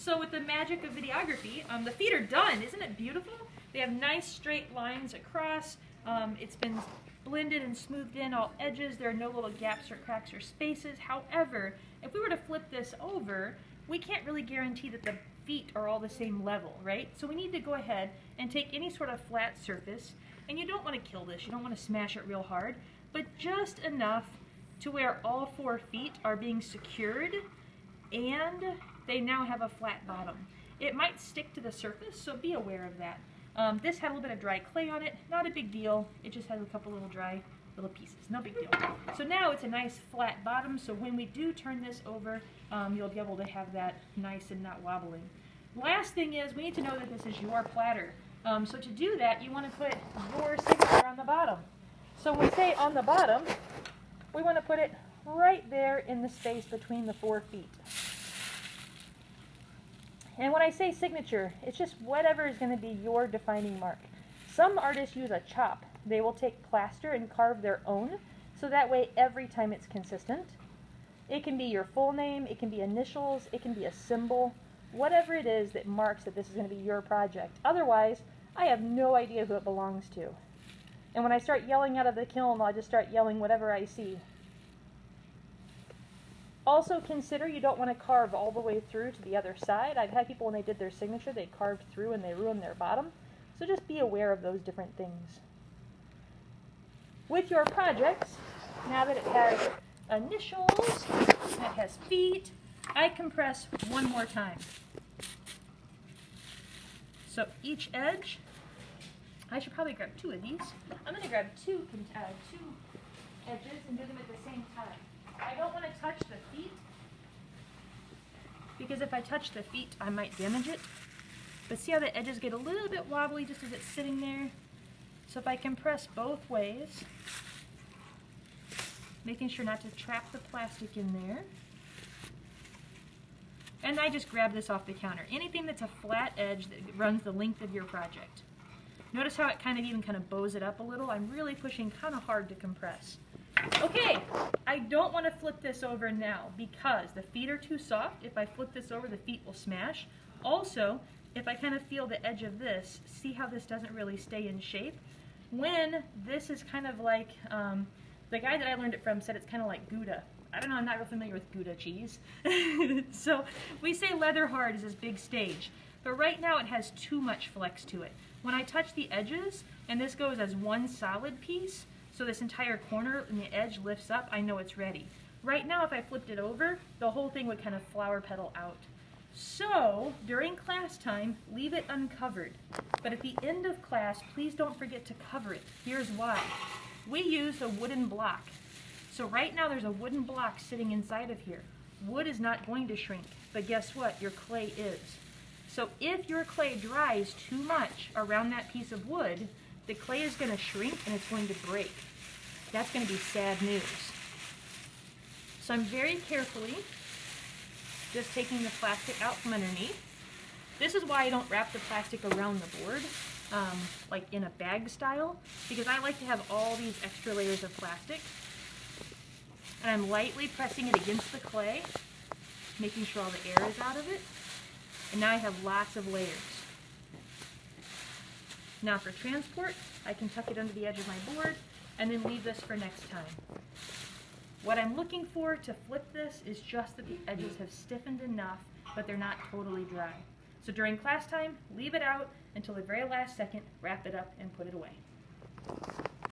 So with the magic of videography, the feet are done. Isn't it beautiful? They have nice straight lines across. It's been blended and smoothed in all edges. There are no little gaps or cracks or spaces. However, if we were to flip this over, we can't really guarantee that the feet are all the same level, right? So we need to go ahead and take any sort of flat surface, and you don't want to kill this. You don't want to smash it real hard, but just enough to where all 4 feet are being secured and they now have a flat bottom. It might stick to the surface, so be aware of that. This had a little bit of dry clay on it, not a big deal. It just has a couple little dry little pieces, no big deal. So now it's a nice flat bottom, so when we do turn this over, you'll be able to have that nice and not wobbling. Last thing is, we need to know that this is your platter. So to do that, you want to put your signature on the bottom. So when we say on the bottom, we want to put it right there in the space between the 4 feet. And when I say signature, it's just whatever is going to be your defining mark. Some artists use a chop. They will take plaster and carve their own, so that way every time it's consistent. It can be your full name, it can be initials, it can be a symbol, whatever it is that marks that this is going to be your project. Otherwise, I have no idea who it belongs to. And when I start yelling out of the kiln, I'll just start yelling whatever I see. Also consider you don't want to carve all the way through to the other side. I've had people when they did their signature, they carved through and they ruined their bottom. So just be aware of those different things. With your projects, now that it has initials, it has feet, I compress one more time. So each edge, I should probably grab 2 of these. I'm going to grab two edges and do them at the same time. I don't want to touch the feet, because if I touch the feet, I might damage it. But see how the edges get a little bit wobbly just as it's sitting there? So if I compress both ways, making sure not to trap the plastic in there. And I just grab this off the counter. Anything that's a flat edge that runs the length of your project. Notice how it kind of bows it up a little? I'm really pushing kind of hard to compress. Okay, I don't want to flip this over now because the feet are too soft. If I flip this over, the feet will smash. Also, if I kind of feel the edge of this, see how this doesn't really stay in shape? When this is kind of like, the guy that I learned it from said it's kind of like Gouda. I don't know, I'm not real familiar with Gouda cheese. So we say leather hard is this big stage, but right now it has too much flex to it. When I touch the edges, and this goes as one solid piece, so this entire corner and the edge lifts up, I know it's ready. Right now, if I flipped it over, the whole thing would kind of flower petal out. So, during class time, leave it uncovered. But at the end of class, please don't forget to cover it. Here's why. We use a wooden block. So right now there's a wooden block sitting inside of here. Wood is not going to shrink, but guess what? Your clay is. So if your clay dries too much around that piece of wood, the clay is going to shrink and it's going to break. That's going to be sad news. So I'm very carefully just taking the plastic out from underneath. This is why I don't wrap the plastic around the board, like in a bag style, because I like to have all these extra layers of plastic. And I'm lightly pressing it against the clay, making sure all the air is out of it. And now I have lots of layers. Now for transport, I can tuck it under the edge of my board and then leave this for next time. What I'm looking for to flip this is just that the edges have stiffened enough, but they're not totally dry. So during class time, leave it out until the very last second, wrap it up and put it away.